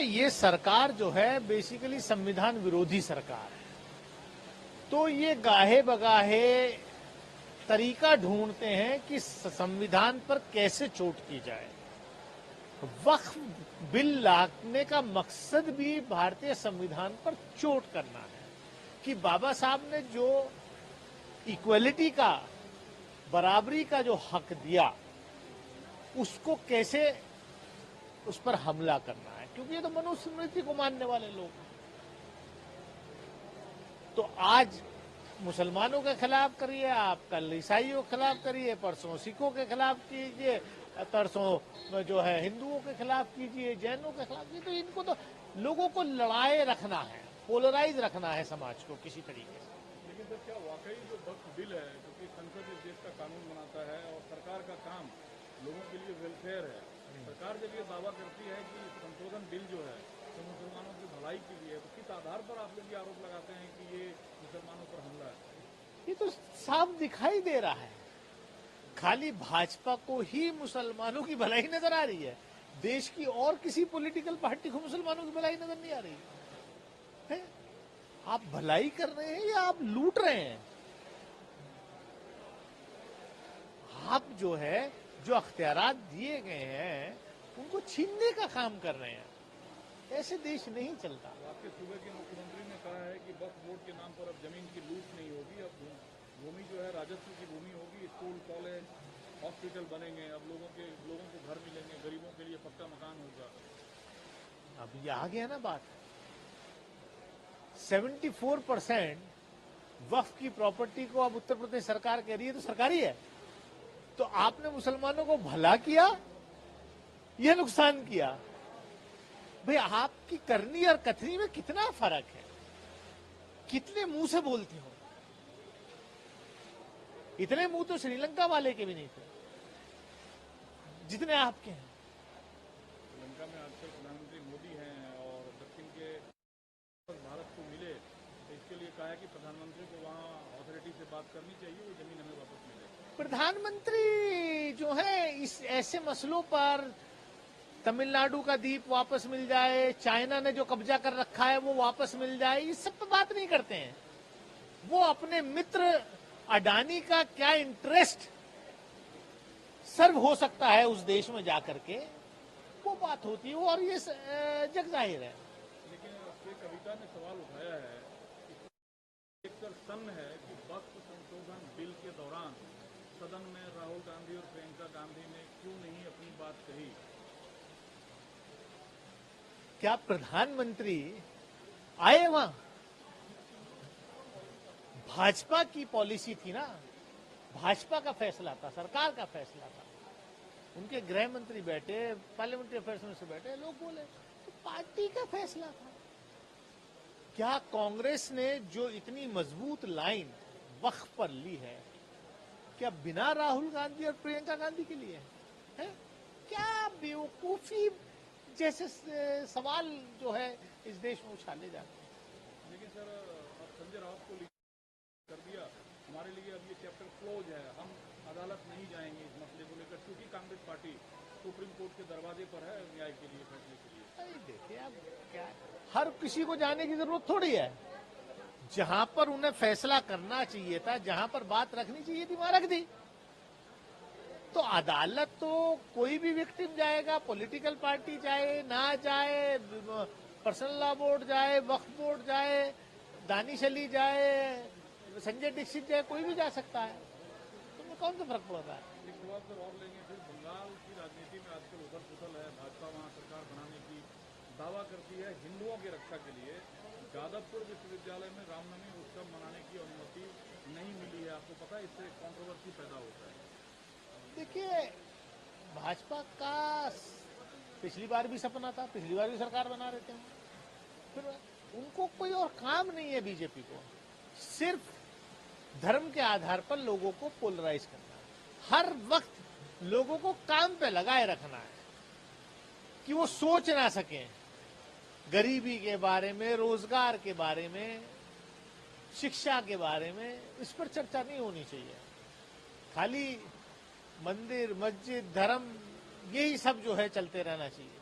ये सरकार जो है बेसिकली संविधान विरोधी सरकार है। तो ये गाहे बगाहे तरीका ढूंढते हैं कि संविधान पर कैसे चोट की जाए। वक्फ बिल लाने का मकसद भी भारतीय संविधान पर चोट करना है कि बाबा साहब ने जो इक्वलिटी का, बराबरी का जो हक दिया, उसको कैसे उस पर हमला करना है, क्योंकि ये तो मनुस्मृति को मानने वाले लोग हैं। तो आज मुसलमानों के खिलाफ करिए, आप कल ईसाइयों के खिलाफ करिए, परसों सिखों के खिलाफ कीजिए, तरसों जो है हिंदुओं के खिलाफ कीजिए, जैनों के खिलाफ कीजिए। तो इनको तो लोगों को लड़ाए रखना है, पोलराइज रखना है समाज को किसी तरीके से। लेकिन सर, क्या वाकई जो वक्फ बिल है, क्योंकि संसद इस देश का कानून बनाता है और सरकार का काम लोगों के लिए वेलफेयर है, सरकार जब ये दावा करती है कि संशोधन बिल जो है तो मुसलमानों की भलाई के लिए, तो किस आधार पर आप लोग ये आरोप लगाते हैं कि ये मुसलमानों पर हमला है? ये तो साफ दिखाई दे रहा है। खाली भाजपा को ही मुसलमानों की भलाई नजर आ रही है, देश की और किसी पॉलिटिकल पार्टी को मुसलमानों की भलाई नजर नहीं आ रही है। आप भलाई कर रहे हैं या आप लूट रहे हैं? आप जो है जो अख्तियारात दिए गए हैं उनको छीनने का काम कर रहे हैं। ऐसे देश नहीं चलता। आपके सूबे के मुख्यमंत्री ने कहा है कि वक्फ बोर्ड के नाम पर अब जमीन की लूट नहीं होगी, अब भूमि जो है राजस्व की भूमि होगी, स्कूल, कॉलेज, हॉस्पिटल बनेंगे, अब लोगों को घर मिलेंगे, गरीबों के लिए पक्का मकान होगा। अब ये आ गया ना बात, 74% वक्फ की प्रॉपर्टी को अब उत्तर प्रदेश सरकार कह रही है तो सरकारी है। तो आपने मुसलमानों को भला किया या नुकसान किया? भाई, आपकी करनी और कथनी में कितना फर्क है? कितने मुंह से बोलती हो? इतने मुंह तो श्रीलंका वाले के भी नहीं थे जितने आपके हैं। श्रीलंका में आजकल प्रधानमंत्री मोदी हैं और दक्षिण के भारत को मिले, तो इसके लिए कहा है कि प्रधानमंत्री को वहाँ अथॉरिटी से बात करनी चाहिए, वो जमीन हमें वापस मिले। प्रधानमंत्री जो है इस ऐसे मसलों पर, तमिलनाडु का द्वीप वापस मिल जाए, चाइना ने जो कब्जा कर रखा है वो वापस मिल जाए, इस सब पर बात नहीं करते हैं। वो अपने मित्र अडानी का क्या इंटरेस्ट सर्व हो सकता है उस देश में जाकर के, वो बात होती है और ये जग जाहिर है। लेकिन श्री कविता ने सवाल उठाया है, देखकर सन्न है कि वक्फ संशोधन बिल के दौरान सदन में राहुल गांधी और प्रियंका गांधी ने क्यों नहीं अपनी बात कही। क्या प्रधानमंत्री आए वहां? भाजपा की पॉलिसी थी ना, भाजपा का फैसला था, सरकार का फैसला था। उनके गृह मंत्री बैठे, पार्लियामेंट्री अफेयर्स मिनिस्टर बैठे, लोग बोले तो पार्टी का फैसला था। क्या कांग्रेस ने जो इतनी मजबूत लाइन वक्फ पर ली है, क्या बिना राहुल गांधी और प्रियंका गांधी के लिए है? क्या बेवकूफी जैसे सवाल जो है इस देश में उछाले जाते हैं। लेकिन सर, अब संजय राउत को कर दिया, हमारे लिए अब ये चैप्टर क्लोज है, हम अदालत नहीं जाएंगे इस मसले को लेकर, क्योंकि कांग्रेस पार्टी सुप्रीम कोर्ट के दरवाजे पर है न्याय के लिए, फैसले के लिए। देखिए, अब क्या हर किसी को जाने की जरूरत थोड़ी है। जहां पर उन्हें फैसला करना चाहिए था, जहां पर बात रखनी चाहिए थी, वहां रख दी। तो अदालत तो कोई भी विक्टिम जाएगा, पॉलिटिकल पार्टी जाए ना जाए, पर्सनल लॉ बोर्ड जाए, वक्फ बोर्ड जाए, दानिश अली जाए, संजय दीक्षित जाए, कोई भी जा सकता है। तो कौन सा फर्क पड़ता है? एक सवाल सर और लेंगे, फिर बंगाल की राजनीति में आजकल उथल पुथल है, भाजपा वहाँ सरकार बनाने की दावा करती है हिंदुओं की रक्षा के लिए। जादवपुर विश्वविद्यालय में रामनवमी उत्सव मनाने की अनुमति नहीं मिली है, आपको पता है, इससे कॉन्ट्रोवर्सी पैदा होता है। देखिए, भाजपा का पिछली बार भी सपना था, पिछली बार भी सरकार बना रहे थे, फिर उनको कोई और काम नहीं है बीजेपी को, सिर्फ धर्म के आधार पर लोगों को पोलराइज करना है, हर वक्त लोगों को काम पे लगाए रखना है कि वो सोच ना सकें गरीबी के बारे में, रोजगार के बारे में, शिक्षा के बारे में। इस पर चर्चा नहीं होनी चाहिए। खाली मंदिर, मस्जिद, धर्म, यही सब जो है चलते रहना चाहिए।